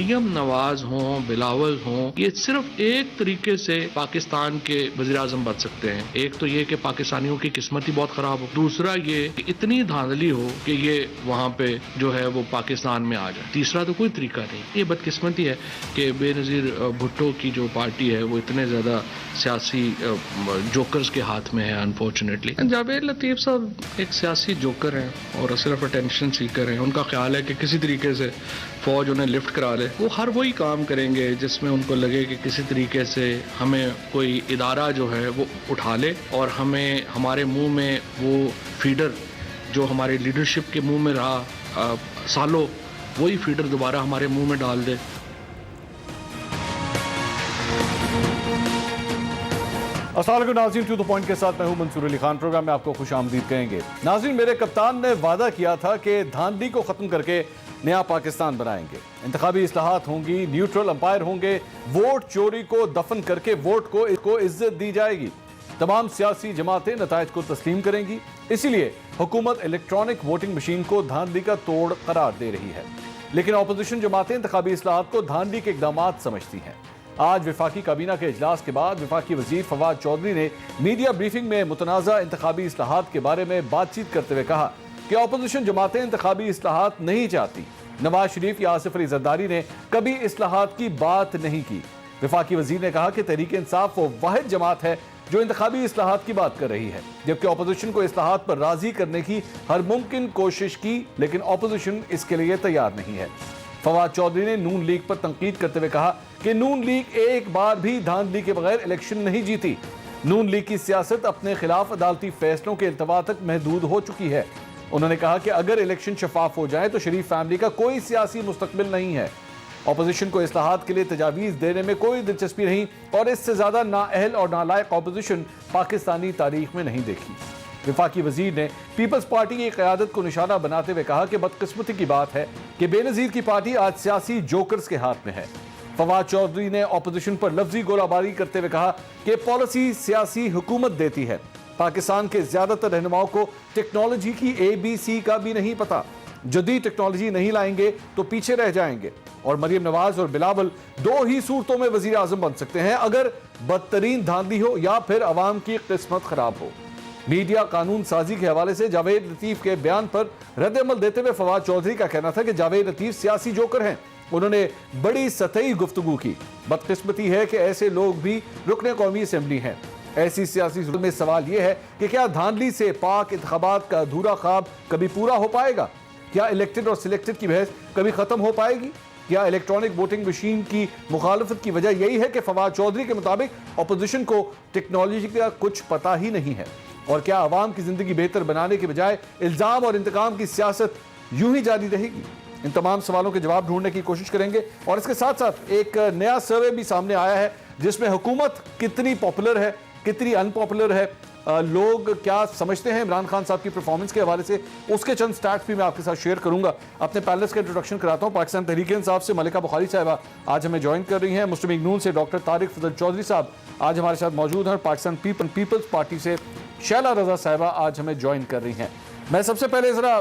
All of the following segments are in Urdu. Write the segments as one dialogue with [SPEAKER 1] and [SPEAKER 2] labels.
[SPEAKER 1] مریم نواز ہوں، بلاول ہوں، یہ صرف ایک طریقے سے پاکستان کے وزیر اعظم بن سکتے ہیں. ایک تو یہ کہ پاکستانیوں کی قسمت ہی بہت خراب ہو، دوسرا یہ کہ اتنی دھاندلی ہو کہ یہ وہاں پہ جو ہے وہ پاکستان میں آ جائے. تیسرا تو کوئی طریقہ نہیں. یہ بدقسمتی ہے کہ بے نظیر بھٹو کی جو پارٹی ہے وہ اتنے زیادہ سیاسی جوکرز کے ہاتھ میں ہے. انفارچونیٹلی جاوید لطیف صاحب ایک سیاسی جوکر ہیں اور صرف اٹینشن سیکر ہیں. ان کا خیال ہے کہ کسی طریقے سے فوج انہیں لفٹ کرا لے. وہ ہر وہی کام کریں گے جس میں ان کو لگے کہ کسی طریقے سے ہمیں کوئی ادارہ جو ہے وہ اٹھا لے اور ہمیں ہمارے منہ میں وہ فیڈر جو ہمارے لیڈرشپ کے منہ میں رہا سالوں، وہی فیڈر دوبارہ ہمارے منہ میں ڈال دے.
[SPEAKER 2] السلام علیکم ناظرین، ٹو دی پوائنٹ کے ساتھ میں ہوں منصور علی خان. پروگرام میں آپ کو خوش آمدید کہیں گے. ناظرین، میرے کپتان نے وعدہ کیا تھا کہ دھاندلی کو ختم کر کے نیا پاکستان بنائیں گے. انتخابی اصلاحات ہوں گی، نیوٹرل امپائر ہوں گے، ووٹ چوری کو دفن کر کے ووٹ کو عزت دی جائے گی. تمام سیاسی جماعتیں نتائج کو تسلیم کریں گی. اسی لیے حکومت الیکٹرانک ووٹنگ مشین کو دھاندلی کا توڑ قرار دے رہی ہے. لیکن اپوزیشن جماعتیں انتخابی اصلاحات کو دھاندلی کے اقدامات سمجھتی ہیں. آج وفاقی کابینہ کے اجلاس کے بعد وفاقی وزیر فواد چودھری نے میڈیا بریفنگ میں متنازع انتخابی اصلاحات کے بارے میں بات چیت کرتے ہوئے کہا کہ اپوزیشن جماعتیں انتخابی اصلاحات نہیں چاہتی. نواز شریف یا آصف علی زرداری نے کبھی اصلاحات کی بات نہیں کی. وفاقی وزیر نے کہا کہ تحریک انصاف وہ واحد جماعت ہے جو انتخابی اصلاحات کی بات کر رہی ہے، جبکہ اپوزیشن کو اصلاحات پر راضی کرنے کی ہر ممکن کوشش کی، لیکن اپوزیشن اس کے لیے تیار نہیں ہے. فواد چودھری نے نون لیگ پر تنقید کرتے ہوئے کہا کہ نون لیگ ایک بار بھی دھاندلی کے بغیر الیکشن نہیں جیتی. نون لیگ کی سیاست اپنے خلاف عدالتی فیصلوں کے التوا تک محدود ہو چکی ہے. انہوں نے کہا کہ اگر الیکشن شفاف ہو جائے تو شریف فیملی کا کوئی سیاسی مستقبل نہیں ہے. اپوزیشن کو اصلاحات کے لیے تجاویز دینے میں کوئی دلچسپی نہیں اور اس سے زیادہ نااہل اور نالائق اپوزیشن پاکستانی تاریخ میں نہیں دیکھی. وفاقی وزیر نے پیپلز پارٹی کی قیادت کو نشانہ بناتے ہوئے کہا کہ بدقسمتی کی بات ہے کہ بے نظیر کی پارٹی آج سیاسی جوکرز کے ہاتھ میں ہے. فواد چودھری نے اپوزیشن پر لفظی گولہ باری کرتے ہوئے کہا کہ پالیسی سیاسی حکومت دیتی ہے. پاکستان کے زیادہ تر رہنماؤں کو ٹیکنالوجی کی ABC کا بھی نہیں پتا. جدید ٹیکنالوجی نہیں لائیں گے تو پیچھے رہ جائیں گے. اور مریم نواز اور بلاول دو ہی صورتوں میں وزیر اعظم بن سکتے ہیں، اگر بدترین دھاندلی ہو یا پھر عوام کی قسمت خراب ہو. میڈیا قانون سازی کے حوالے سے جاوید لطیف کے بیان پر رد عمل دیتے ہوئے فواد چودھری کا کہنا تھا کہ جاوید لطیف سیاسی جوکر ہیں. انہوں نے بڑی سطحی گفتگو کی. بدقسمتی ہے کہ ایسے لوگ بھی رکن قومی اسمبلی ہیں. ایسی سیاسی صورت میں سوال یہ ہے کہ کیا دھاندلی سے پاک انتخابات کا ادھورا خواب کبھی پورا ہو پائے گا؟ کیا الیکٹڈ اور سلیکٹڈ کی بحث کبھی ختم ہو پائے گی؟ کیا الیکٹرانک ووٹنگ مشین کی مخالفت کی وجہ یہی ہے کہ فواد چودھری کے مطابق اپوزیشن کو ٹیکنالوجی کا کچھ پتہ ہی نہیں ہے؟ اور کیا عوام کی زندگی بہتر بنانے کے بجائے الزام اور انتقام کی سیاست یوں ہی جاری رہے گی؟ ان تمام سوالوں کے جواب ڈھونڈنے کی کوشش کریں گے. اور اس کے ساتھ ساتھ ایک نیا سروے بھی سامنے آیا ہے جس میں حکومت کتنی پاپولر ہے، کتنی ان پاپولر ہے، لوگ کیا سمجھتے ہیں عمران خان صاحب کی پرفارمنس کے حوالے سے. اس کے چند سٹیٹس بھی میں آپ کے ساتھ شیئر کروں گا. اپنے پینلسٹ کا انٹروڈکشن کراتا ہوں. پاکستان تحریک انصاف سے ملکہ بخاری صاحبہ آج ہمیں جوائن کر رہی ہیں. مسلم لیگ نون سے ڈاکٹر طارق فضل چودھری صاحب آج ہمارے ساتھ موجود ہیں. پاکستان پیپلز پارٹی سے شیلا رضا صاحبہ آج ہمیں جوائن کر رہی ہیں. میں سب سے پہلے ذرا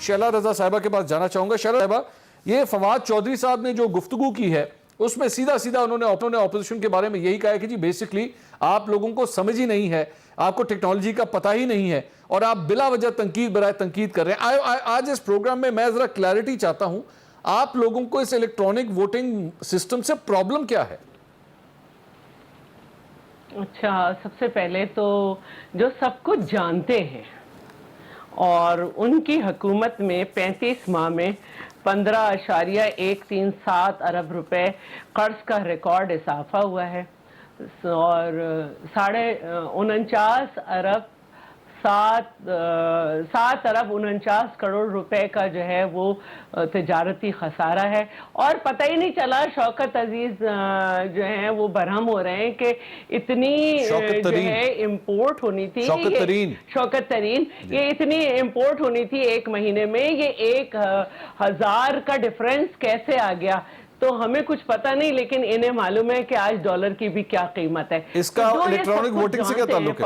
[SPEAKER 2] شیلا رضا صاحبہ کے پاس جانا چاہوں گا. شیلا صاحبہ، یہ فواد چودھری صاحب نے جو گفتگو کی ہے اس میں سیدھا انہوں نے اپوزیشن کے بارے میں یہی کہا ہے کہ جی بیسکلی آپ لوگوں کو سمجھ ہی نہیں ہے، آپ کو ٹیکنالوجی کا پتہ ہی نہیں ہے اور آپ بلا وجہ تنقید برائے تنقید کر رہے ہیں. آج اس پروگرام میں ذرا کلیئرٹی چاہتا ہوں، آپ لوگوں کو اس الیکٹرانک ووٹنگ سسٹم سے پرابلم کیا ہے؟
[SPEAKER 3] اچھا، سب سے پہلے تو جو سب کچھ جانتے ہیں اور ان کی حکومت میں 35 ماہ میں 15.137 ارب روپے قرض کا ریکارڈ اضافہ ہوا ہے اور 49 ارب 7 ارب 49 کروڑ روپے کا جو ہے وہ تجارتی خسارہ ہے. اور پتہ ہی نہیں چلا شوکت عزیز جو ہیں وہ برہم ہو رہے ہیں کہ اتنی جو ہے امپورٹ ہونی تھی، شوکت ترین یہ اتنی امپورٹ ہونی تھی ایک مہینے میں، یہ 1000 کا ڈیفرنس کیسے آ گیا؟ تو ہمیں کچھ پتہ نہیں، لیکن انہیں معلوم ہے کہ آج ڈالر کی بھی کیا قیمت ہے.
[SPEAKER 2] اس کا الیکٹرانک ووٹنگ سے کیا تعلق ہے؟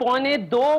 [SPEAKER 3] 2.25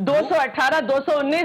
[SPEAKER 3] 218, 219,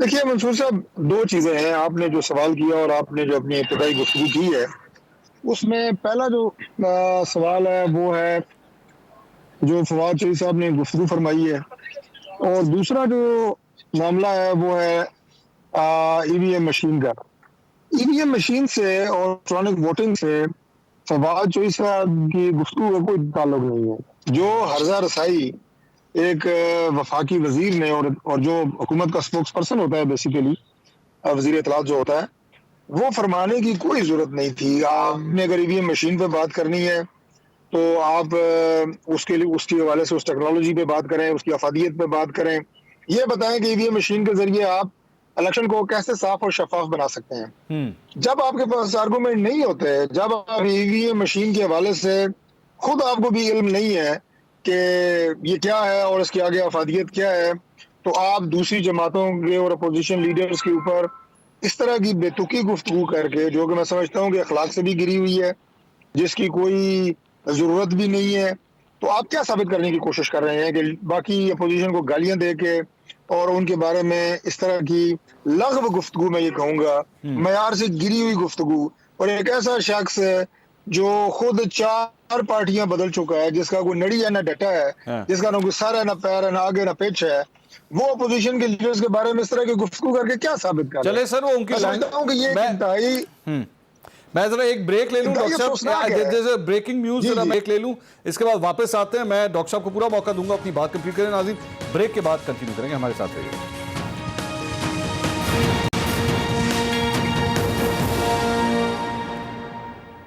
[SPEAKER 4] دیکھیے منصور صاحب، دو چیزیں ہیں. آپ نے جو سوال کیا اور آپ نے جو اپنی ابتدائی گفتگو کی ہے، اس میں پہلا جو سوال ہے وہ ہے جو فواد چوہدری صاحب نے گفتگو فرمائی ہے، اور دوسرا جو معاملہ ہے وہ ہے ای وی ایم مشین کا. ای وی ایم مشین سے اور الیکٹرانک ووٹنگ سے فواد چوہدری صاحب کی گفتگو کا کوئی تعلق نہیں ہے. جو ہرزہ رسائی ایک وفاقی وزیر نے اور جو حکومت کا سپوکس پرسن ہوتا ہے بیسیکلی وزیر اطلاعات جو ہوتا ہے، وہ فرمانے کی کوئی ضرورت نہیں تھی. آپ نے اگر ای وی ایم مشین پہ بات کرنی ہے تو آپ اس کے لیے اس کے حوالے سے اس ٹیکنالوجی پہ بات کریں، اس کی افادیت پہ بات کریں. یہ بتائیں کہ ای وی ایم مشین کے ذریعے آپ الیکشن کو کیسے صاف اور شفاف بنا سکتے ہیں. جب آپ کے پاس آرگومنٹ نہیں ہوتے، جب آپ ای وی ایم مشین کے حوالے سے خود آپ کو بھی علم نہیں ہے کہ یہ کیا ہے اور اس کی آگے افادیت کیا ہے، تو آپ دوسری جماعتوں کے اور اپوزیشن لیڈرز کے اوپر اس طرح کی بے تکی گفتگو کر کے، جو کہ میں سمجھتا ہوں کہ اخلاق سے بھی گری ہوئی ہے، جس کی کوئی ضرورت بھی نہیں ہے، تو آپ کیا ثابت کرنے کی کوشش کر رہے ہیں کہ باقی اپوزیشن کو گالیاں دے کے اور ان کے بارے میں اس طرح کی لغو گفتگو، میں یہ کہوں گا معیار سے گری ہوئی گفتگو، اور ایک ایسا شخص جو خود 4 پارٹیاں بدل چکا ہے، جس کا کوئی نڑی ہے نہ ڈٹا ہے، جس کا نہ کوئی سر ہے نہ پیر ہے نہ آگے نہ پیچھے ہے، وہ اپوزیشن کے لیڈرز کے بارے میں اس طرح کی گفتگو کر کے کیا ثابت کر رہے ہیں؟
[SPEAKER 2] چلے سر، وہ ان کی
[SPEAKER 4] میں سمجھتا ہوں کہ یہ ایک انتہائی
[SPEAKER 2] میں ذرا ایک بریک لے لوں ڈاکٹر صاحب، بریکنگ نیوز ذرا بریک لے لوں، اس کے بعد واپس آتے ہیں. میں ڈاکٹر صاحب کو پورا موقع دوں گا اپنی بات کمپلیٹ کریں. ناظرین بریک کے بعد کنٹینیو کریں گے، ہمارے ساتھ رہیے.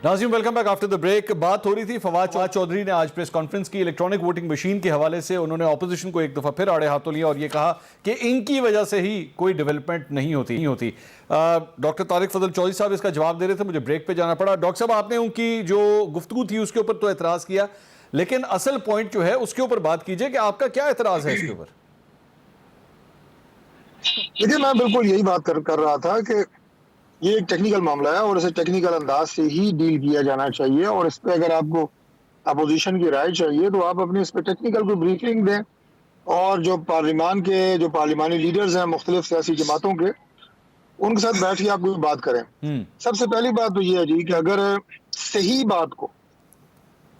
[SPEAKER 2] ناظرین welcome back after the break. بات ہو رہی تھی فواد چودھری نے آج پریس کانفرنس کی الیکٹرانک ووٹنگ مشین کے حوالے سے. انہوں نے اپوزیشن کو ایک دفعہ پھر آڑے ہاتھوں لیا اور یہ کہا کہ ان کی وجہ سے ہی کوئی ڈیولپمنٹ نہیں ہوتی. ڈاکٹر طارق فضل چودھری صاحب اس کا جواب دے رہے تھے، مجھے بریک پہ جانا پڑا. ڈاکٹر صاحب، آپ نے ان کی جو گفتگو تھی اس کے اوپر تو اعتراض کیا، لیکن اصل پوائنٹ جو ہے اس کے اوپر بات کیجئے کہ آپ کا کیا اعتراض ہے اس کے اوپر؟
[SPEAKER 4] دیکھیے، میں بالکل یہی بات کر رہا تھا کہ یہ ایک ٹیکنیکل معاملہ ہے اور اسے ٹیکنیکل انداز سے ہی ڈیل کیا جانا چاہیے، اور اس پہ اگر آپ کو اپوزیشن کی رائے چاہیے تو آپ اپنے اس پہ ٹیکنیکل کو بریفنگ دیں، اور جو پارلیمانی لیڈرز ہیں مختلف سیاسی جماعتوں کے، ان کے ساتھ بیٹھ کے آپ کوئی بات کریں. سب سے پہلی بات تو یہ ہے جی کہ اگر صحیح بات کو،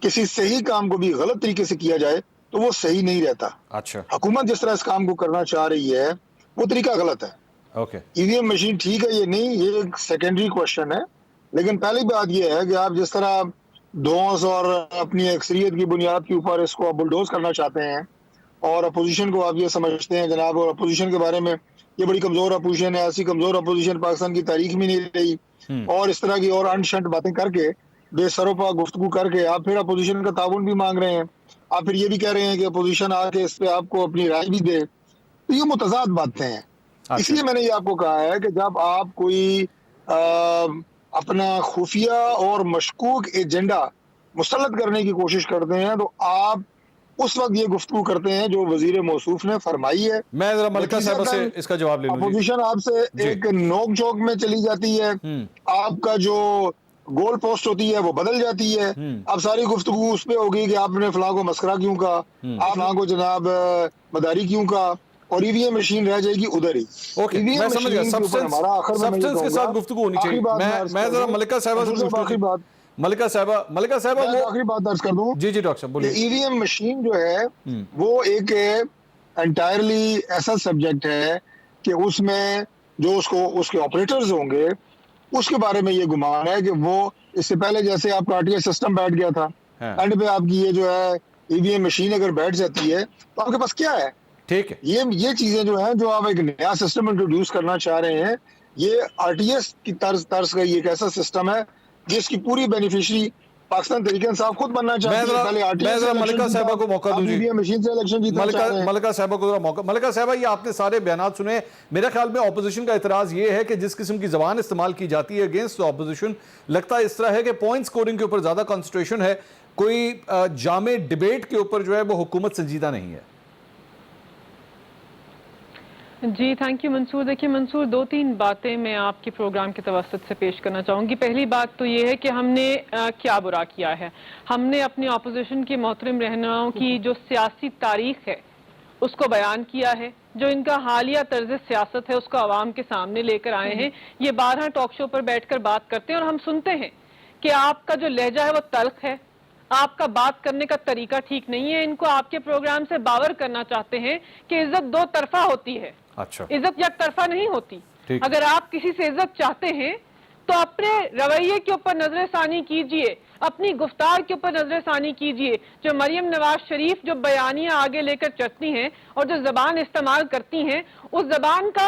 [SPEAKER 4] کسی صحیح کام کو بھی غلط طریقے سے کیا جائے تو وہ صحیح نہیں رہتا.
[SPEAKER 2] اچھا،
[SPEAKER 4] حکومت جس طرح اس کام کو کرنا چاہ رہی ہے وہ طریقہ غلط ہے. ای وی ایم مشین ٹھیک ہے، یہ نہیں، یہ ایک سیکنڈری کوشچن ہے، لیکن پہلی بات یہ ہے کہ آپ جس طرح دھونس اور اپنی اکثریت کی بنیاد کے اوپر اس کو بلڈوز کرنا چاہتے ہیں، اور اپوزیشن کو آپ یہ سمجھتے ہیں جناب، اور اپوزیشن کے بارے میں یہ بڑی کمزور اپوزیشن ہے، ایسی کمزور اپوزیشن پاکستان کی تاریخ میں نہیں رہی، اور اس طرح کی اور انشنٹ باتیں کر کے، بے سروپا گفتگو کر کے آپ پھر اپوزیشن کا تعاون بھی مانگ رہے ہیں. آپ پھر یہ بھی کہہ رہے ہیں کہ اپوزیشن آ کے اس پہ آپ کو اپنی رائے بھی دے. تو یہ متضاد باتیں ہیں. اس لیے میں نے یہ آپ کو کہا ہے کہ جب آپ کوئی اپنا خفیہ اور مشکوک ایجنڈا مسلط کرنے کی کوشش کرتے ہیں تو آپ اس وقت یہ گفتگو کرتے ہیں جو وزیر موصوف نے فرمائی ہے.
[SPEAKER 2] میں ذرا ملکہ صاحبہ سے اس کا جواب لے لوں.
[SPEAKER 4] اپوزیشن آپ سے ایک نوک جھوک میں چلی جاتی ہے، آپ کا جو گول پوسٹ ہوتی ہے وہ بدل جاتی ہے. اب ساری گفتگو اس پہ ہوگی کہ آپ نے فلاں کو مسخرہ کیوں کہا، آپ فلاں کو جناب مداری کیوں کہا، اور ای وی ایم مشین رہ جائے گی ادھر ہی.
[SPEAKER 2] میں سمجھ گیا، سبسٹنس کے ساتھ گفتگو ہونی چاہیے. میں ذرا ملکہ صاحبہ سے پوچھتا ہوں. ملکہ صاحبہ
[SPEAKER 4] میں آخری بات درج کر دوں.
[SPEAKER 2] جی ڈاکٹر صاحب بولیے.
[SPEAKER 4] ای وی ایم مشین جو ہے وہ ایک انٹائرلی ایسا سبجیکٹ ہے کہ اس میں جو اس کے آپریٹرز ہوں گے، اس کے بارے میں یہ گمان ہے کہ وہ اس سے پہلے جیسے آپ کا RTI سسٹم بیٹھ گیا تھا، اینڈ پہ آپ کی یہ جو ہے ای وی ایم مشین اگر بیٹھ جاتی ہے تو آپ کے پاس کیا ہے؟
[SPEAKER 2] ٹھیک ہے،
[SPEAKER 4] یہ چیزیں جو ہیں جو آپ ایک نیا سسٹم انٹروڈیوس کرنا چاہ رہے ہیں، یہ RTS کی طرز کا یہ ایک ایسا سسٹم ہے جس کی پوری بینیفیشری پاکستان تحریک انصاف خود بننا چاہتی ہے. پہلے
[SPEAKER 2] میں ذرا ملکہ صاحبہ کو موقع دوں.
[SPEAKER 4] مشین سے الیکشن جیتنا چاہ رہے ہیں.
[SPEAKER 2] ملکہ صاحبہ کو ذرا موقع. ملکہ صاحبہ، یہ آپ نے سارے بیانات سنے. میرے خیال میں اپوزیشن کا اعتراض یہ ہے کہ جس قسم کی زبان استعمال کی جاتی ہے اگینسٹ اپوزیشن، لگتا ہے اس طرح ہے کہ پوائنٹ سکورنگ کے اوپر زیادہ کنسنٹریشن ہے، کوئی جامع ڈیبیٹ کے اوپر جو ہے وہ حکومت سنجیدہ نہیں ہے.
[SPEAKER 5] جی تھینک یو منصور. دیکھیے منصور، 2-3 باتیں میں آپ کے پروگرام کے توسط سے پیش کرنا چاہوں گی. پہلی بات تو یہ ہے کہ ہم نے کیا برا کیا ہے. ہم نے اپنی اپوزیشن کے محترم رہنماؤں کی جو سیاسی تاریخ ہے اس کو بیان کیا ہے, جو ان کا حالیہ طرز سیاست ہے اس کو عوام کے سامنے لے کر آئے ہیں. یہ 12 ٹاک شو پر بیٹھ کر بات کرتے ہیں اور ہم سنتے ہیں کہ آپ کا جو لہجہ ہے وہ تلخ ہے, آپ کا بات کرنے کا طریقہ ٹھیک نہیں ہے. ان کو آپ کے پروگرام سے باور کرنا چاہتے ہیں کہ عزت دو طرفہ ہوتی ہے, عزت یک طرفہ نہیں ہوتی. اگر آپ کسی سے عزت چاہتے ہیں تو اپنے رویے کے اوپر نظر ثانی کیجئے, اپنی گفتار کے اوپر نظر ثانی کیجئے. جو مریم نواز شریف جو بیانیہ آگے لے کر چلتی ہیں اور جو زبان استعمال کرتی ہیں, اس زبان کا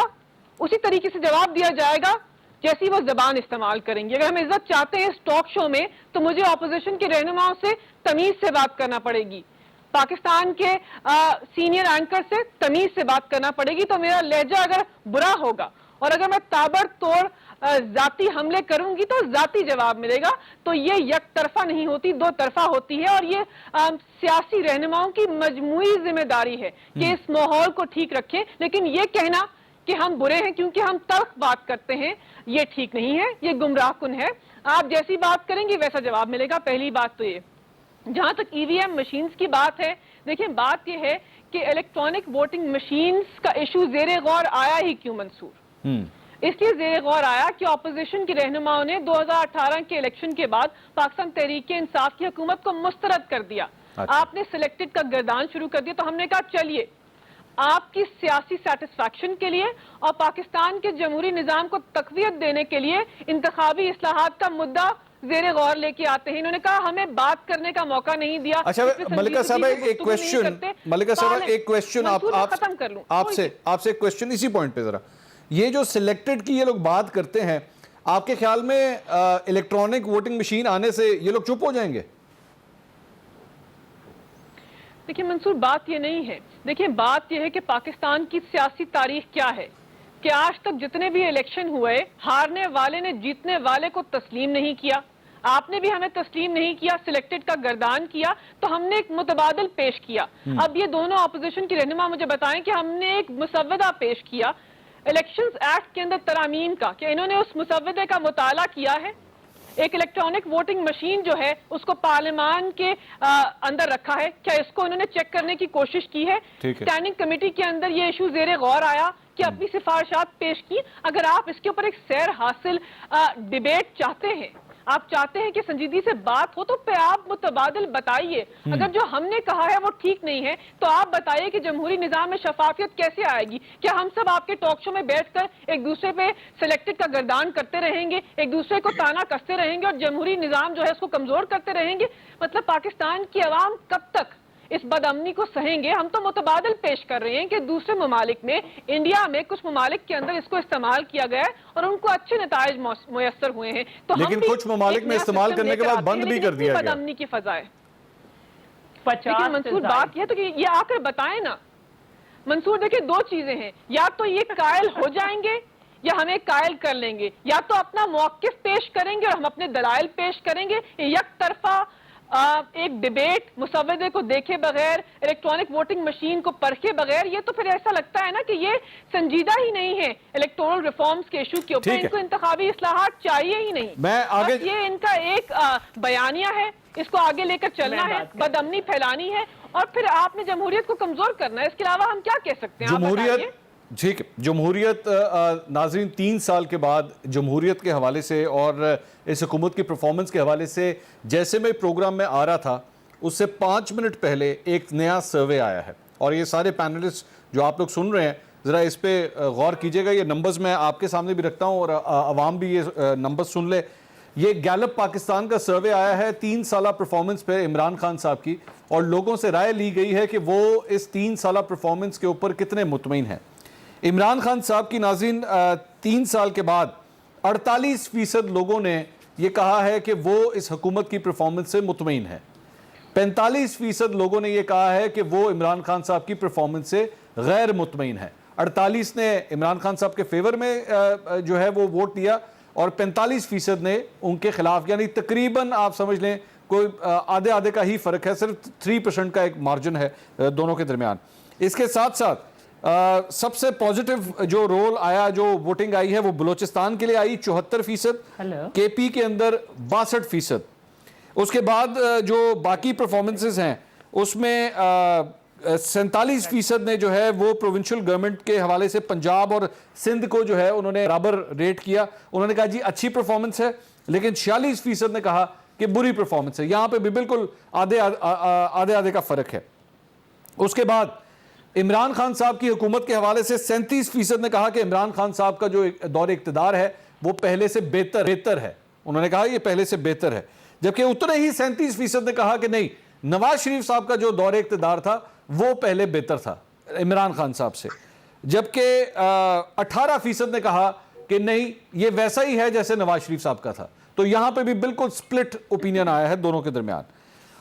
[SPEAKER 5] اسی طریقے سے جواب دیا جائے گا جیسی وہ زبان استعمال کریں گی. اگر ہم عزت چاہتے ہیں اس ٹاک شو میں تو مجھے اپوزیشن کے رہنماؤں سے تمیز سے بات کرنا پڑے گی, پاکستان کے سینئر اینکر سے تمیز سے بات کرنا پڑے گی. تو میرا لہجہ اگر برا ہوگا اور اگر میں تابڑ توڑ ذاتی حملے کروں گی تو ذاتی جواب ملے گا. تو یہ یک طرفہ نہیں ہوتی, دو طرفہ ہوتی ہے. اور یہ سیاسی رہنماؤں کی مجموعی ذمہ داری ہے کہ اس ماحول کو ٹھیک رکھیں. لیکن یہ کہنا کہ ہم برے ہیں کیونکہ ہم تلخ بات کرتے ہیں, یہ ٹھیک نہیں ہے, یہ گمراہ کن ہے. آپ جیسی بات کریں گے ویسا جواب ملے گا. پہلی بات تو یہ. جہاں تک ای وی ایم مشینز کی بات ہے, دیکھیں بات یہ ہے کہ الیکٹرانک ووٹنگ مشینز کا ایشو زیر غور آیا ہی کیوں منصور؟ اس لیے زیر غور آیا کہ اپوزیشن کے رہنماؤں نے 2018 کے الیکشن کے بعد پاکستان تحریک انصاف کی حکومت کو مسترد کر دیا. آپ نے سلیکٹڈ کا گردان شروع کر دیا. تو ہم نے کہا چلیے آپ کی سیاسی سیٹسفیکشن کے لیے اور پاکستان کے جمہوری نظام کو تقویت دینے کے لیے انتخابی اصلاحات کا مدعا زیر غور لے کے آتے ہیں. انہوں نے کہا ہمیں بات کرنے کا موقع نہیں دیا.
[SPEAKER 2] اچھا ملکہ صاحب ایک کویسچن آپ سے ایک کویسچن اسی پوائنٹ پہ ذرا, یہ جو سلیکٹڈ کی یہ لوگ بات کرتے ہیں, آپ کے خیال میں الیکٹرانک ووٹنگ مشین آنے سے یہ لوگ چپ ہو جائیں گے؟
[SPEAKER 5] دیکھیں منصور بات یہ نہیں ہے. دیکھیں بات یہ ہے کہ پاکستان کی سیاسی تاریخ کیا ہے کہ آج تک جتنے بھی الیکشن ہوئے ہارنے والے نے جیتنے والے کو تسلیم نہیں کیا. آپ نے بھی ہمیں تسلیم نہیں کیا, سلیکٹڈ کا گردان کیا, تو ہم نے ایک متبادل پیش کیا. اب یہ دونوں اپوزیشن کے رہنما مجھے بتائیں کہ ہم نے ایک مسودہ پیش کیا الیکشنز ایکٹ کے اندر ترامیم کا, کہ انہوں نے اس مسودے کا مطالعہ کیا ہے. ایک الیکٹرانک ووٹنگ مشین جو ہے اس کو پارلیمان کے اندر رکھا ہے, کیا اس کو انہوں نے چیک کرنے کی کوشش کی ہے؟ اسٹینڈنگ کمیٹی کے اندر یہ ایشو زیر غور آیا کہ اپنی سفارشات پیش کی. اگر آپ اس کے اوپر ایک سیر حاصل ڈیبیٹ چاہتے ہیں, آپ چاہتے ہیں کہ سنجیدگی سے بات ہو, تو پہ آپ متبادل بتائیے. اگر جو ہم نے کہا ہے وہ ٹھیک نہیں ہے تو آپ بتائیے کہ جمہوری نظام میں شفافیت کیسے آئے گی. کیا ہم سب آپ کے ٹاک شو میں بیٹھ کر ایک دوسرے پہ سلیکٹڈ کا گردان کرتے رہیں گے, ایک دوسرے کو تانا کستے رہیں گے اور جمہوری نظام جو ہے اس کو کمزور کرتے رہیں گے؟ مطلب پاکستان کی عوام کب تک اس بدامنی کو سہیں گے؟ ہم تو متبادل پیش کر رہے ہیں کہ دوسرے ممالک میں, انڈیا میں کچھ ممالک کے اندر اس کو استعمال کیا گیا ہے اور ان کو اچھے نتائج میسر ہوئے ہیں. تو لیکن
[SPEAKER 2] کچھ ممالک میں استعمال کرنے کے بعد بند بھی کر دیا گیا.
[SPEAKER 5] بدامنی کی فضا ہے. لیکن منصور بات یہ ہے تو کہ یہ آ کر بتائیں نا منصور. دیکھیں دو چیزیں ہیں, یا تو یہ قائل ہو جائیں گے یا ہمیں قائل کر لیں گے, یا تو اپنا موقف پیش کریں گے اور ہم اپنے دلائل پیش کریں گے. یک طرفہ ایک ڈیبیٹ مسودے کو دیکھے بغیر, الیکٹرانک ووٹنگ مشین کو پرکھے بغیر, یہ تو پھر ایسا لگتا ہے نا کہ یہ سنجیدہ ہی نہیں ہے الیکٹورل ریفارمز کے ایشو کے اوپر. ان کو انتخابی اصلاحات چاہیے ہی نہیں. یہ ان کا ایک بیانیہ ہے, اس کو آگے لے کر چلنا ہے, بدامنی پھیلانی ہے اور پھر آپ نے جمہوریت کو کمزور کرنا ہے. اس کے علاوہ ہم کیا کہہ سکتے ہیں؟
[SPEAKER 2] ٹھیک ہے, جمہوریت ناظرین 3 سال کے بعد جمہوریت کے حوالے سے اور اس حکومت کی پرفارمنس کے حوالے سے جیسے میں پروگرام میں آ رہا تھا اس سے 5 منٹ پہلے ایک نیا سروے آیا ہے. اور یہ سارے پینلسٹ جو آپ لوگ سن رہے ہیں ذرا اس پہ غور کیجئے گا. یہ نمبرز میں آپ کے سامنے بھی رکھتا ہوں اور عوام بھی یہ نمبرز سن لے. یہ گیلپ پاکستان کا سروے آیا ہے 3 سالہ پرفارمنس پہ عمران خان صاحب کی, اور لوگوں سے رائے لی گئی ہے کہ وہ اس 3 سالہ پرفارمنس کے اوپر کتنے مطمئن ہیں. عمران خان صاحب کی ناظرین 3 سال کے بعد 48% لوگوں نے یہ کہا ہے کہ وہ اس حکومت کی پرفارمنس سے مطمئن ہے. 45% لوگوں نے یہ کہا ہے کہ وہ عمران خان صاحب کی پرفارمنس سے غیر مطمئن ہے. 48 نے عمران خان صاحب کے فیور میں جو ہے وہ ووٹ دیا اور 45% نے ان کے خلاف, یعنی تقریباً آپ سمجھ لیں کوئی آدھے کا ہی فرق ہے, صرف 3% کا ایک مارجن ہے دونوں کے درمیان. اس کے ساتھ ساتھ سب سے پوزیٹیو جو رول آیا, جو ووٹنگ آئی ہے وہ بلوچستان کے لیے آئی 74%, کے پی کے اندر 62%. اس کے بعد جو باقی پرفارمنسز ہیں اس میں 47% نے جو ہے وہ پروونشل گورنمنٹ کے حوالے سے پنجاب اور سندھ کو جو ہے انہوں نے برابر ریٹ کیا. انہوں نے کہا جی اچھی پرفارمنس ہے, لیکن 46% نے کہا کہ بری پرفارمنس ہے. یہاں پہ بھی بالکل آدھے کا فرق ہے. اس کے بعد عمران خان صاحب کی حکومت کے حوالے سے 37% نے کہا کہ عمران خان صاحب کا جو دور اقتدار ہے وہ پہلے سے بہتر ہے. انہوں نے کہا یہ پہلے سے بہتر ہے. جبکہ اتنے ہی 37% نے کہا کہ نہیں, نواز شریف صاحب کا جو دور اقتدار تھا وہ پہلے بہتر تھا عمران خان صاحب سے. جبکہ 18% نے کہا کہ نہیں, یہ ویسا ہی ہے جیسے نواز شریف صاحب کا تھا. تو یہاں پہ بھی بالکل سپلٹ اوپینین آیا ہے دونوں کے درمیان.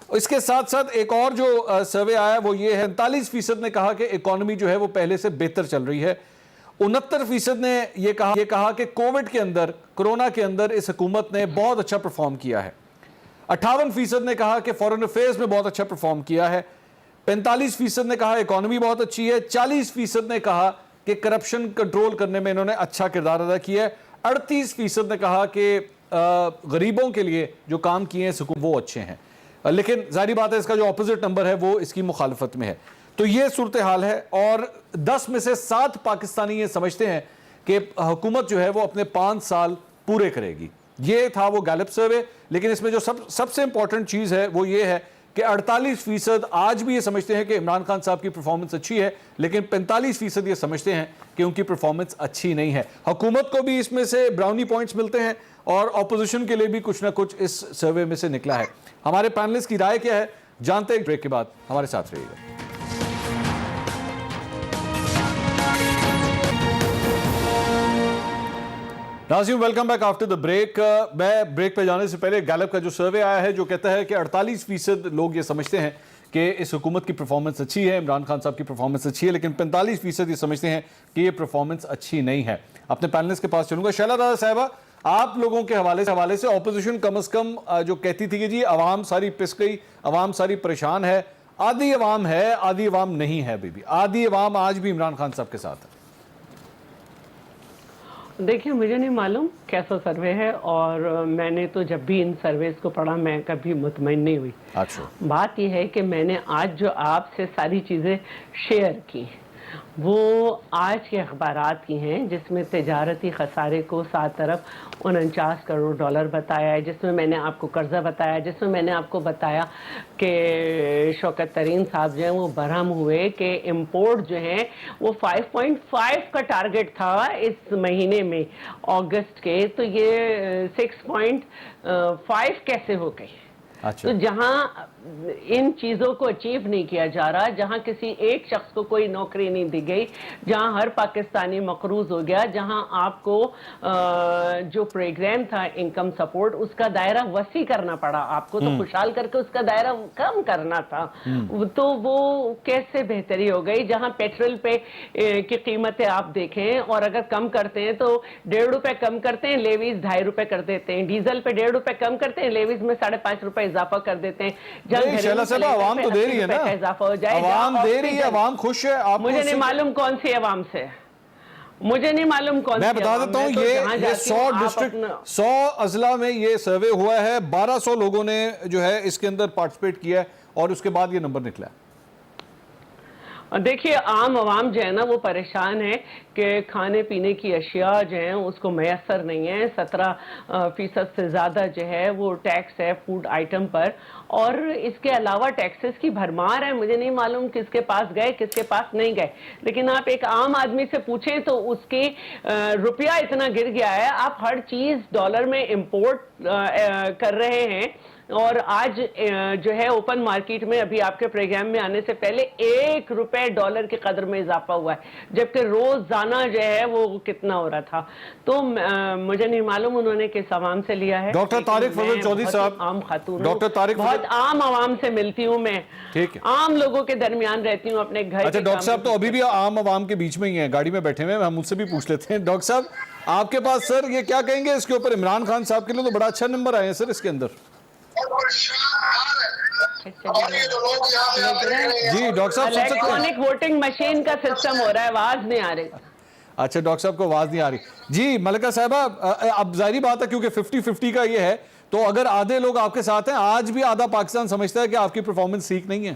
[SPEAKER 2] اس کے ساتھ ساتھ ایک اور جو سروے آیا وہ یہ ہے, 39% نے کہا کہ اکانومی جو ہے وہ پہلے سے بہتر چل رہی ہے. 69% نے یہ کہا کہ کووڈ کے اندر, کرونا کے اندر اس حکومت نے بہت اچھا پرفارم کیا ہے. 58% نے کہا کہ فورن افیئرز میں بہت اچھا پرفارم کیا ہے. 45% نے کہا اکانومی بہت اچھی ہے. 40% نے کہا کہ کرپشن کنٹرول کرنے میں انہوں نے اچھا کردار ادا کیا ہے. 38% نے کہا کہ غریبوں کے لیے جو کام کیے ہیں وہ اچھے ہیں. لیکن ظاہری بات ہے اس کا جو اپوزٹ نمبر ہے وہ اس کی مخالفت میں ہے. تو یہ صورتحال ہے, اور 10 میں سے 7 پاکستانی یہ سمجھتے ہیں کہ حکومت جو ہے وہ اپنے 5 سال پورے کرے گی. یہ تھا وہ گیلپ سروے. لیکن اس میں جو سب سے امپورٹنٹ چیز ہے وہ یہ ہے کہ 48% آج بھی یہ سمجھتے ہیں کہ عمران خان صاحب کی پرفارمنس اچھی ہے, لیکن 45% یہ سمجھتے ہیں کہ ان کی پرفارمنس اچھی نہیں ہے. حکومت کو بھی اس میں سے براؤنی پوائنٹس ملتے ہیں, اور اپوزیشن کے لیے بھی کچھ نہ کچھ اس سروے میں سے نکلا ہے. ہمارے پینلسٹ کی رائے کیا ہے جانتے ہیں بریک کے بعد. ہمارے ساتھ رہیے گا. ناظرین welcome back after the break. میں بریک پہ جانے سے پہلے گیلپ کا جو سروے آیا ہے جو کہتا ہے کہ 48% لوگ یہ سمجھتے ہیں کہ اس حکومت کی پرفارمنس اچھی ہے, عمران خان صاحب کی پرفارمنس اچھی ہے, لیکن 45% یہ سمجھتے ہیں کہ یہ پرفارمنس اچھی نہیں ہے. اپنے پینلسٹ کے پاس چلوں گا. شیلا دادا صاحبہ, آپ لوگوں کے حوالے سے اپوزیشن کم از کم جو کہتی تھی کہ جی عوام ساری پس گئی, عوام ساری پریشان ہے, آدھی عوام ہے آدھی عوام نہیں ہے, ابھی بھی آدھی عوام آج بھی عمران خان صاحب کے ساتھ ہے.
[SPEAKER 3] دیکھیں مجھے نہیں معلوم کیسا سروے ہے, اور میں نے تو جب بھی ان سرویز کو پڑھا میں کبھی مطمئن نہیں ہوئی.
[SPEAKER 2] اچھا,
[SPEAKER 3] بات یہ ہے کہ میں نے آج جو آپ سے ساری چیزیں شیئر کی وہ آج کے اخبارات کی ہیں, جس میں تجارتی خسارے کو 7 طرف 49 کروڑ ڈالر بتایا ہے, جس میں میں نے آپ کو قرضہ بتایا, جس میں میں نے آپ کو بتایا کہ شوکت ترین صاحب جو ہیں وہ برہم ہوئے کہ امپورٹ جو ہیں وہ 5.5 کا ٹارگٹ تھا اس مہینے میں اگست کے, تو یہ 6.5 کیسے ہو گئی. تو جہاں ان چیزوں کو اچیو نہیں کیا جا رہا, جہاں کسی ایک شخص کو کوئی نوکری نہیں دی گئی, جہاں ہر پاکستانی مقروض ہو گیا, جہاں آپ کو جو پروگرام تھا انکم سپورٹ اس کا دائرہ وسیع کرنا پڑا آپ کو, تو خوشحال کر کے اس کا دائرہ کم کرنا تھا, تو وہ کیسے بہتری ہو گئی. جہاں پیٹرول پہ کی قیمتیں آپ دیکھیں, اور اگر کم کرتے ہیں تو 1.5 روپے کم کرتے ہیں, لیویز 2.5 روپے کر دیتے ہیں, ڈیزل پہ 1.5 روپے کم کرتے ہیں, لیویز میں 5.5 روپے اضافہ کر دیتے ہیں.
[SPEAKER 2] شیلا صاحب عوام تو دے رہی ہے نا, عوام دے رہی ہے, عوام خوش ہے.
[SPEAKER 3] مجھے نہیں معلوم کون سی عوام سے, مجھے نہیں معلوم کون سی.
[SPEAKER 2] میں بتا دیتا ہوں یہ 100 ڈسٹرکٹ 100 اضلاع میں یہ سروے ہوا ہے, 1200 لوگوں نے جو ہے اس کے اندر پارٹیسپیٹ کیا ہے, اور اس کے بعد یہ نمبر نکلا ہے.
[SPEAKER 3] دیکھیے عام عوام جو ہے نا وہ پریشان ہے کہ کھانے پینے کی اشیاء جو ہیں اس کو میسر نہیں ہیں. 17% سے زیادہ جو ہے وہ ٹیکس ہے فوڈ آئٹم پر, اور اس کے علاوہ ٹیکسز کی بھرمار ہے. مجھے نہیں معلوم کس کے پاس گئے کس کے پاس نہیں گئے, لیکن آپ ایک عام آدمی سے پوچھیں تو اس کی روپیہ اتنا گر گیا ہے. آپ ہر چیز ڈالر میں امپورٹ کر رہے ہیں, اور آج جو ہے اوپن مارکیٹ میں ابھی آپ کے پروگرام میں آنے سے پہلے 1 روپے ڈالر کی قدر میں اضافہ ہوا ہے, جبکہ روزانہ جو ہے وہ کتنا ہو رہا تھا. تو مجھے نہیں معلوم انہوں نے کس عوام سے لیا ہے.
[SPEAKER 2] ڈاکٹر طارق فضل چودھری صاحب,
[SPEAKER 3] عام خاتون,
[SPEAKER 2] ڈاکٹر طارق
[SPEAKER 3] بہت عام عوام سے ملتی ہوں میں, عام لوگوں کے درمیان رہتی ہوں اپنے گھر.
[SPEAKER 2] اچھا ڈاکٹر صاحب تو ابھی بھی عام عوام کے بیچ میں ہی ہیں, گاڑی میں بیٹھے ہوئے ہیں, ہم ان سے بھی پوچھ لیتے ہیں. ڈاکٹر صاحب آپ کے پاس سر یہ کیا کہیں گے اس کے اوپر؟ عمران خان صاحب کے لیے تو بڑا اچھا نمبر آئے ہیں سر اس کے اندر. جی ڈاکٹر صاحب سن سکتے ہیں؟
[SPEAKER 3] الیکٹرانک ووٹنگ مشین کا سسٹم ہو رہا ہے, آواز نہیں آ رہی.
[SPEAKER 2] اچھا ڈاکٹر صاحب کو آواز نہیں آ رہی. جی ملکہ صاحبہ, اب ظاہری بات ہے کیونکہ 50-50 کا یہ ہے, تو اگر آدھے لوگ آپ کے ساتھ ہیں, آج بھی آدھا پاکستان سمجھتا ہے کہ آپ کی پرفارمنس ٹھیک نہیں ہے.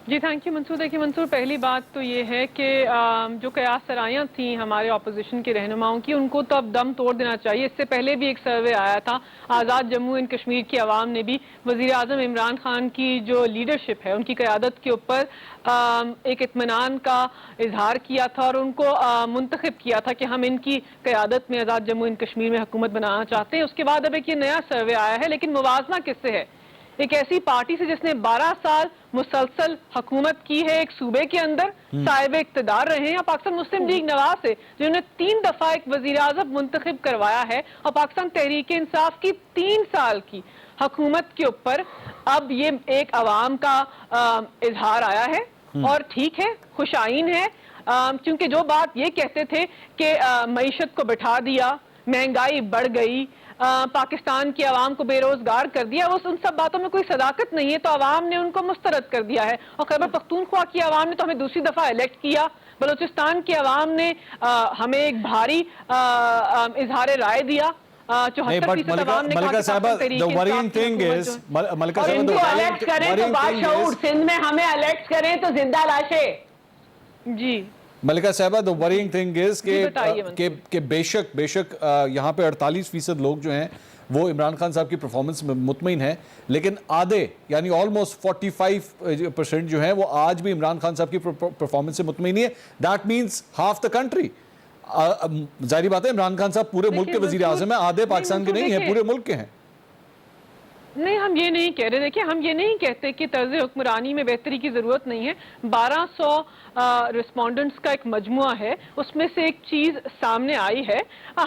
[SPEAKER 5] جی تھینک یو منصور. دیکھیے منصور، پہلی بات تو یہ ہے کہ جو قیاس سرائیاں تھیں ہمارے اپوزیشن کے رہنماؤں کی، ان کو تو اب دم توڑ دینا چاہیے. اس سے پہلے بھی ایک سروے آیا تھا آزاد جموں اینڈ کشمیر کی عوام نے بھی وزیر اعظم عمران خان کی جو لیڈرشپ ہے ان کی قیادت کے اوپر ایک اطمینان کا اظہار کیا تھا اور ان کو منتخب کیا تھا کہ ہم ان کی قیادت میں آزاد جموں اینڈ کشمیر میں حکومت بنانا چاہتے ہیں. اس کے بعد اب ایک یہ نیا سروے آیا ہے، لیکن موازنہ کس سے ہے؟ ایک ایسی پارٹی سے جس نے 12 سال مسلسل حکومت کی ہے ایک صوبے کے اندر، صاحب اقتدار رہے ہیں، اور پاکستان مسلم لیگ نواز سے جنہوں نے 3 دفعہ ایک وزیر اعظم منتخب کروایا ہے، اور پاکستان تحریک انصاف کی 3 سال کی حکومت کے اوپر اب یہ ایک عوام کا اظہار آیا ہے. اور ٹھیک ہے، خوش آئین ہے، کیونکہ جو بات یہ کہتے تھے کہ معیشت کو بٹھا دیا، مہنگائی بڑھ گئی، پاکستان کی عوام کو بے روزگار کر دیا، ان سب باتوں میں کوئی صداقت نہیں ہے، تو عوام نے ان کو مسترد کر دیا ہے. اور خیبر پختونخوا کی عوام نے تو ہمیں دوسری دفعہ الیکٹ کیا، بلوچستان کی عوام نے ہمیں ایک بھاری اظہار رائے دیا. 74% عوام نے کہا کہ پاکستان تحریک انصاف
[SPEAKER 3] اور ان کو الیکٹ کریں تو باشعور، سندھ میں ہمیں الیکٹ کریں تو زندہ لاشیں.
[SPEAKER 5] جی
[SPEAKER 2] ملکہ صاحبہ the worrying thing is کہ بے شک یہاں پہ 48% لوگ جو ہیں وہ عمران خان صاحب کی پرفارمنس میں مطمئن ہیں، لیکن آدھے یعنی almost 45% جو ہیں وہ آج بھی عمران خان صاحب کی پرفارمنس سے مطمئن نہیں ہے. That means half the country. ظاہری بات ہے عمران خان صاحب پورے ملک کے وزیر اعظم ہیں، آدھے پاکستان کے نہیں ہیں، پورے ملک کے ہیں.
[SPEAKER 5] نہیں، ہم یہ نہیں کہہ رہے. دیکھیں، ہم یہ نہیں کہتے کہ طرز حکمرانی میں بہتری کی ضرورت نہیں ہے. 1200 رسپونڈنٹس کا ایک مجموعہ ہے، اس میں سے ایک چیز سامنے آئی ہے.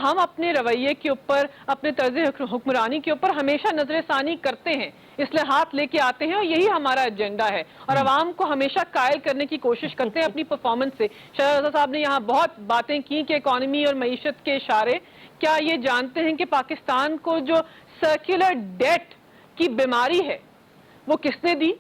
[SPEAKER 5] ہم اپنے رویے کے اوپر، اپنے طرز حکمرانی کے اوپر ہمیشہ نظر ثانی کرتے ہیں، اصلاحات لے کے آتے ہیں، اور یہی ہمارا ایجنڈا ہے، اور عوام کو ہمیشہ قائل کرنے کی کوشش کرتے ہیں اپنی پرفارمنس سے. شہزاد رضا صاحب نے یہاں بہت باتیں کی کہ اکانومی اور معیشت کے اشارے. کیا یہ جانتے ہیں کہ پاکستان کو جو سرکولر ڈیٹ کی بیماری ہے وہ کس نے دی؟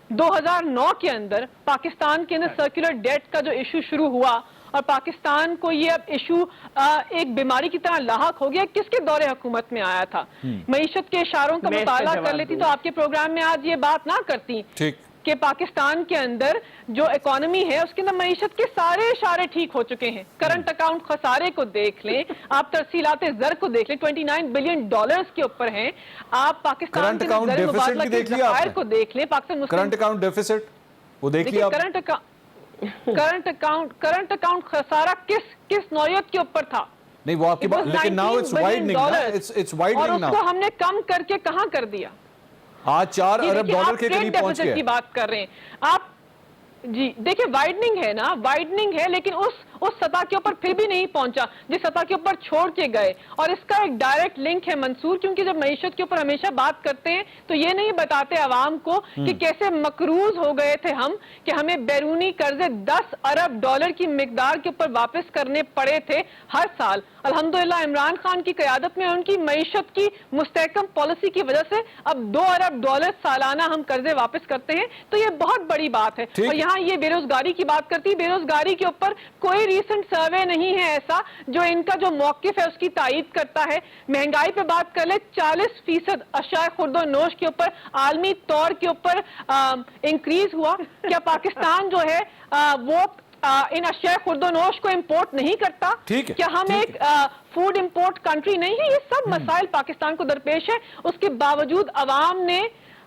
[SPEAKER 5] 2009 کے اندر پاکستان کے اندر سرکولر ڈیٹ کا جو ایشو شروع ہوا اور پاکستان کو یہ اب ایشو ایک بیماری کی طرح لاحق ہو گیا، کس کے دور حکومت میں آیا تھا؟ معیشت کے اشاروں کا مطالعہ کر لیتی تو آپ کے پروگرام میں آج یہ بات نہ کرتی کہ پاکستان کے اندر جو اکانومی ہے اس کے اندر معیشت کے سارے اشارے ٹھیک ہو چکے ہیں. کرنٹ اکاؤنٹ خسارے کو دیکھ لیں، آپ ترسیلات زر کو دیکھ لیں، $29 بلین کے اوپر ہیں. آپ پاکستان کے زر مبادلہ کے ذخائر کو دیکھ لیں. پاکستان
[SPEAKER 2] کرنٹ اکاؤنٹ ڈیفیسٹ وہ دیکھ لیں.
[SPEAKER 5] کرنٹ اکاؤنٹ خسارہ کس نوعیت کے اوپر تھا؟
[SPEAKER 2] نہیں وہ آپ کی بات، لیکن now it's widening
[SPEAKER 5] اور اس کو ہم نے کم کر کے کہاں کر دیا؟
[SPEAKER 2] آج $4 ارب کے قریب پہنچ گیا.
[SPEAKER 5] کی بات کر رہے ہیں آپ. جی دیکھیں، وائڈننگ ہے نا، وائڈننگ ہے، لیکن اس سطح کے اوپر پھر بھی نہیں پہنچا جس سطح کے اوپر چھوڑ کے گئے. اور اس کا ایک ڈائریکٹ لنک ہے منصور، کیونکہ جب معیشت کے اوپر ہمیشہ بات کرتے ہیں تو یہ نہیں بتاتے عوام کو کہ کیسے مقروض ہو گئے تھے ہم، کہ ہمیں بیرونی قرضے $10 ارب کی مقدار کے اوپر واپس کرنے پڑے تھے ہر سال. الحمدللہ عمران خان کی قیادت میں ان کی معیشت کی مستحکم پالیسی کی وجہ سے اب $2 ارب سالانہ ہم قرضے واپس کرتے ہیں. تو یہ بہت بڑی بات ہے. اور یہاں یہ بے روزگاری کی بات کرتی، بے روزگاری کے اوپر کوئی ریسنٹ سروے نہیں ہے ایسا جو ان کا جو موقف ہے اس کی تائید کرتا ہے. مہنگائی پہ بات کر لے، 40% اشیاء خورد و نوش کے اوپر عالمی طور کے اوپر انکریز ہوا. کیا پاکستان جو ہے وہ ان اشیاء خورد و نوش کو امپورٹ نہیں کرتا؟ کیا ہم ایک فوڈ امپورٹ کنٹری نہیں ہے؟ یہ سب مسائل پاکستان کو درپیش ہے. اس کے باوجود عوام نے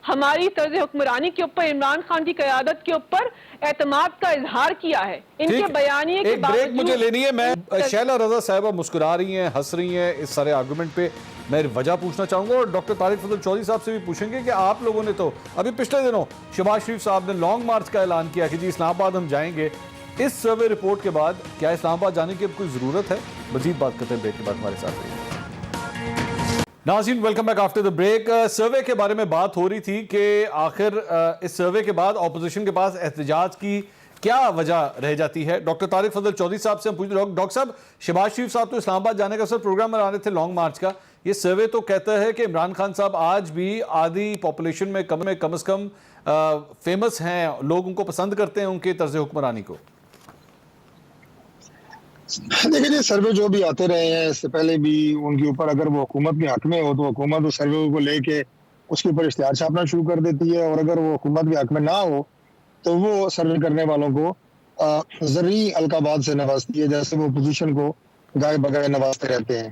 [SPEAKER 5] ہماری طرز حکمرانی کے اوپر، عمران خان کی قیادت کے اوپر اعتماد کا اظہار کیا ہے. ان کے بیانیے کے باوجود.
[SPEAKER 2] ایک بریک مجھے لینی ہے. میں شہلا رضا صاحبہ مسکرا رہی ہیں، ہنس رہی ہیں اس سارے آرگومنٹ پہ. میں وجہ پوچھنا چاہوں گا اور ڈاکٹر طارق فضل چودھری صاحب سے بھی پوچھیں گے کہ آپ لوگوں نے تو ابھی پچھلے دنوں شہباز شریف صاحب نے لانگ مارچ کا اعلان کیا کہ جی اسلام آباد ہم جائیں گے. اس سروے رپورٹ کے بعد کیا اسلام آباد جانے کی اب کوئی ضرورت ہے؟ مزید بات کرتے ہیں بریک کے بعد. ہمارے ساتھ رہیے. ناظرین welcome back after the break. Survey کے بارے میں بات ہو رہی تھی کہ آخر اس سروے کے بعد اپوزیشن کے پاس احتجاج کی کیا وجہ رہ جاتی ہے. ڈاکٹر طارق فضل چودھری صاحب سے ہم پوچھ رہے ہیں. ڈاکٹر صاحب، شہباز شریف صاحب تو اسلام آباد جانے کا سر پروگرام بنا رہے تھے لانگ مارچ کا. یہ سروے تو کہتا ہے کہ عمران خان صاحب آج بھی آدھی پاپولیشن میں کم از کم فیمس ہیں، لوگ ان کو پسند کرتے ہیں ان کے طرز حکمرانی کو.
[SPEAKER 4] دیکھیں جی، سروے جو بھی آتے رہے ہیں اس سے پہلے بھی ان کے اوپر اگر وہ حکومت کے حق میں ہو تو حکومت اس سروے کو لے کے اس کے اوپر اشتہار چھاپنا شروع کر دیتی ہے، اور اگر وہ حکومت کے حق میں نہ ہو تو وہ سروے کرنے والوں کو زرعی القابات سے نوازتی ہے، جیسے وہ اپوزیشن کو گائے بگائے نوازتے رہتے ہیں.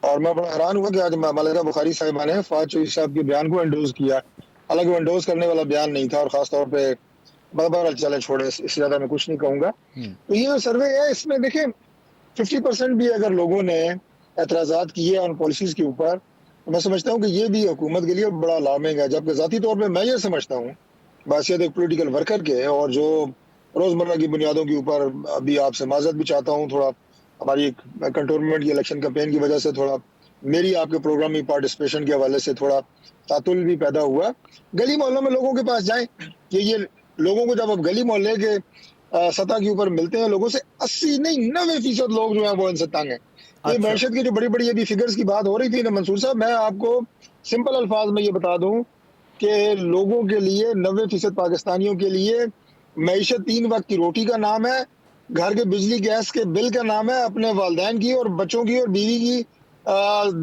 [SPEAKER 4] اور میں بڑا حیران ہوا کہ آج ملکہ بخاری صاحبہ نے فواد چودھری صاحب کے بیان کو انڈوز کیا، حالانکہ وہ انڈوز کرنے والا بیان نہیں تھا، اور خاص طور پہ بہرحال چلے چھوڑے، اس سے زیادہ میں کچھ نہیں کہوں گا. تو یہ جو سروے ہے اس میں دیکھیں 50% بھی اگر لوگوں نے اعتراضات کیے ان پالیسیز کے اوپر، تو میں سمجھتا ہوں کہ یہ بھی حکومت کے لیے بڑا الارمنگ ہے. جبکہ ذاتی طور پہ میں یہ سمجھتا ہوں بحیثیت ایک پولیٹیکل ورکر کے، اور جو روزمرہ کی بنیادوں کے اوپر ابھی آپ سے معذرت بھی چاہتا ہوں، تھوڑا ہماری کنٹونمنٹ کی الیکشن کمپین کی وجہ سے تھوڑا میری آپ کے پروگرام میں پارٹیسپیشن کے حوالے سے تھوڑا تعطل بھی پیدا ہوا. گلی محلوں میں لوگوں کے پاس جائیں کہ یہ لوگوں کو جب آپ گلی محلے کے سطح کے اوپر ملتے ہیں، لوگوں سے 80 نہیں 90% لوگ جو ہیں وہ ان سے تنگ ہیں. یہ معیشت کی جو بڑی بڑی ابھی فگرز کی بات ہو رہی تھی نا منصور صاحب، میں آپ کو سمپل الفاظ میں یہ بتا دوں کہ لوگوں کے لیے 90% پاکستانیوں کے لیے معیشت 3 وقت کی روٹی کا نام ہے، گھر کے بجلی گیس کے بل کا نام ہے، اپنے والدین کی اور بچوں کی اور بیوی کی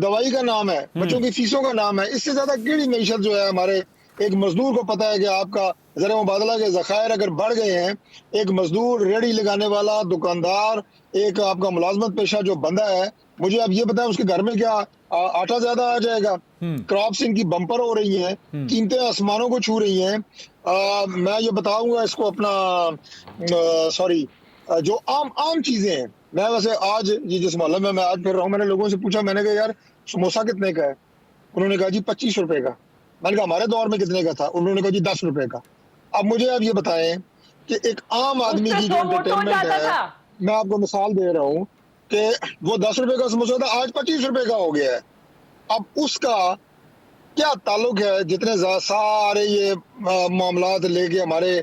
[SPEAKER 4] دوائی کا نام ہے، بچوں کی فیسوں کا نام ہے. اس سے زیادہ کیڑی معیشت جو ہے ہمارے ایک مزدور کو پتا ہے کہ آپ کا زر مبادلہ کے ذخائر اگر بڑھ گئے ہیں، ایک مزدور ریڑھی لگانے والا دکاندار، ایک آپ کا ملازمت پیشہ جو بندہ ہے، مجھے آپ یہ بتائیں اس کے گھر میں کیا آٹا زیادہ آ جائے گا؟ کراپس ان کی بمپر ہو رہی ہیں، قیمتیں آسمانوں کو چھو رہی ہیں. میں یہ بتاؤں گا اس کو اپنا جو عام چیزیں ہیں. میں ویسے آج یہ جس محلے میں آج پھر رہا ہوں، میں نے لوگوں سے پوچھا، میں نے کہا یار سموسہ کتنے کا ہے؟ انہوں نے کہا جی 25 روپے کا. میں نے کہا ہمارے دور میں کتنے کا تھا؟ انہوں نے کہا جی 10 روپے کا. اب مجھے آپ یہ بتائیں کہ ایک عام آدمی کی جو انٹرٹینمنٹ ہے، میں آپ کو مثال دے رہا ہوں کہ وہ 10 روپے کا سموسہ تھا، آج 25 روپے کا ہو گیا ہے. اب اس کا کیا تعلق ہے جتنے سارے یہ معاملات لے کے ہمارے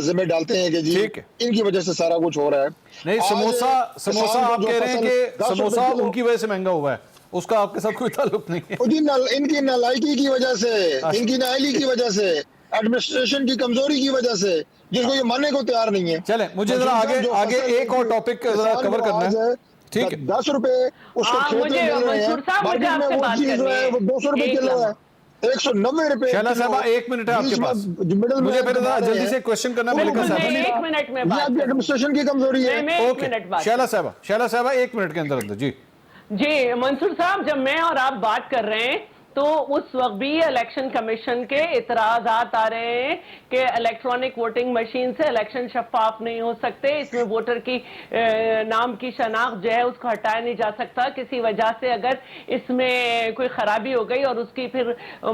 [SPEAKER 4] ذمہ ڈالتے ہیں کہ جی ان کی وجہ سے سارا کچھ ہو رہا ہے.
[SPEAKER 2] نہیں، سموسہ آپ کہہ رہے ہیں کہ سموسہ ان کی وجہ سے مہنگا ہوا ہے، اس کا آپ کے ساتھ کوئی تعلق نہیں ہے.
[SPEAKER 4] ان کی نالائکی کی وجہ سے، ان کی نااہلی کی وجہ سے، ایڈمنسٹریشن کی کمزوری کی وجہ سے، جس کو یہ ماننے کو تیار نہیں ہے.
[SPEAKER 2] چلیں مجھے ذرا آگے ایک اور ٹاپک ذرا کور کرنا ہے. ٹھیک ہے،
[SPEAKER 4] 10 روپے اس کو کھیت میں مل رہے ہیں، مارکیٹ میں وہ چیز ہے وہ 200 روپے کلو ہے، 190 روپے.
[SPEAKER 2] شہلا صاحبہ 1 منٹ ہے آپ کے پاس، مجھے پھر جلدی سے کوشچن کرنا ملکہ صاحبہ.
[SPEAKER 3] 1 منٹ میں
[SPEAKER 4] یہ آپ کی ایڈمنسٹریشن کی کمزوری ہے.
[SPEAKER 2] اوکے شہلا صاحبہ 1 منٹ کے اندر.
[SPEAKER 3] جی منصور صاحب، جب میں اور آپ بات کر رہے ہیں تو اس وقت بھی الیکشن کمیشن کے اعتراضات آ رہے ہیں کہ الیکٹرانک ووٹنگ مشین سے الیکشن شفاف نہیں ہو سکتے، اس میں ووٹر کی نام کی شناخت جو ہے اس کو ہٹایا نہیں جا سکتا. کسی وجہ سے اگر اس میں کوئی خرابی ہو گئی اور اس کی پھر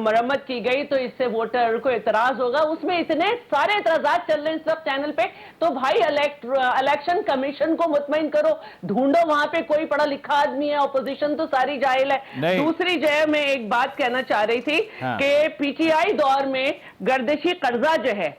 [SPEAKER 3] مرمت کی گئی تو اس سے ووٹر کو اعتراض ہوگا. اس میں اتنے سارے اعتراضات چل رہے ہیں اس وقت چینل پہ. تو بھائی الیکشن کمیشن کو مطمئن کرو، ڈھونڈو وہاں پہ کوئی پڑھا لکھا آدمی ہے، اپوزیشن تو ساری جاہل ہے. دوسری جو ہے میں ایک بات کہنا چاہ رہی تھی کہ پی ٹی آئی دور میں گردشی قرضہ جو ہے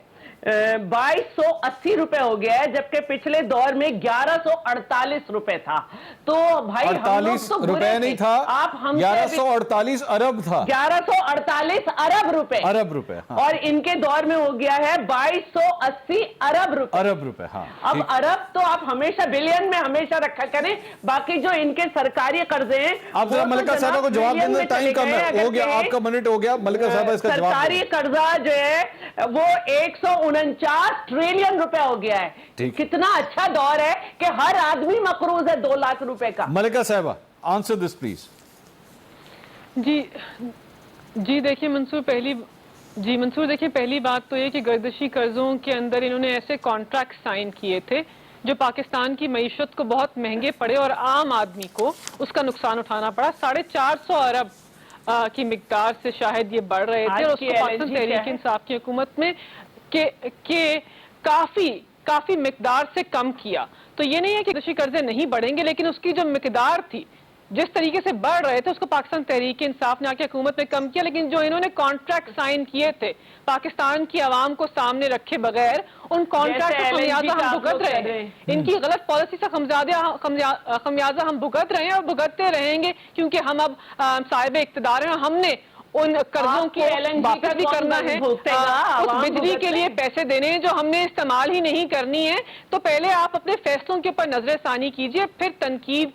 [SPEAKER 3] 2280 روپے ہو گیا ہے، جبکہ پچھلے دور میں 1148 روپے تھا. تو بھائی
[SPEAKER 2] 48 روپے نہیں تھا، 1148 ارب تھا.
[SPEAKER 3] 1148 ارب روپے اور ان کے دور میں ہو گیا ہے 2280 ارب روپے. اب ارب تو آپ ہمیشہ بلین میں ہمیشہ رکھا کریں، باقی جو ان کے سرکاری قرضے ہیں.
[SPEAKER 2] آپ ذرا ملکہ صاحبہ کو جواب دینے ٹائم کم ہے، ہو گیا آپ کا منٹ ہو گیا. ملکہ صاحبہ اس کا جواب.
[SPEAKER 3] سرکاری قرضہ جو ہے وہ 149 ٹریلین روپے ہو گیا ہے. کتنا اچھا دور ہے کہ ہر آدمی مقروض ہے 2 لاکھ روپے کا.
[SPEAKER 2] ملکہ صاحبہ آنسر دس پلیز.
[SPEAKER 5] جی دیکھیں منصور، پہلی بات تو یہ کہ گردشی قرضوں کے اندر انہوں نے ایسے کانٹریکٹ سائن کیے تھے جو پاکستان کی معیشت کو بہت مہنگے پڑے اور عام آدمی کو اس کا نقصان اٹھانا پڑا. 450 ارب کی مقدار سے شاید یہ بڑھ رہے تھے، اور اس کو پاکستان تحریک انصاف کی حکومت میں کہ کافی مقدار سے کم کیا. تو یہ نہیں ہے کہ گردشی قرضے نہیں بڑھیں گے، لیکن اس کی جو مقدار تھی، جس طریقے سے بڑھ رہے تھے، اس کو پاکستان تحریک انصاف نے آ کے حکومت میں کم کیا. لیکن جو انہوں نے کانٹریکٹ سائن کیے تھے پاکستان کی عوام کو سامنے رکھے بغیر، ان کانٹریکٹ کا خمیازہ ہم بھگت رہے ہیں. ان کی غلط پالیسی سے خمیازہ ہم بھگت رہے ہیں اور بھگتتے رہیں گے، کیونکہ ہم اب صاحب اقتدار ہیں. ہم نے ان قرضوں کی واپس بھی کرنا ہے، اس بجلی کے لیے پیسے دینے ہیں جو ہم نے استعمال ہی نہیں کرنی ہے. تو پہلے آپ اپنے فیصلوں کے اوپر نظر ثانی کیجئے، پھر تنقید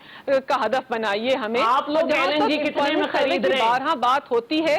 [SPEAKER 5] کا ہدف بنائیے ہمیں.
[SPEAKER 3] آپ لوگ LNG کتنے میں خرید رہے ہیں؟
[SPEAKER 5] بارہا بات ہوتی ہے،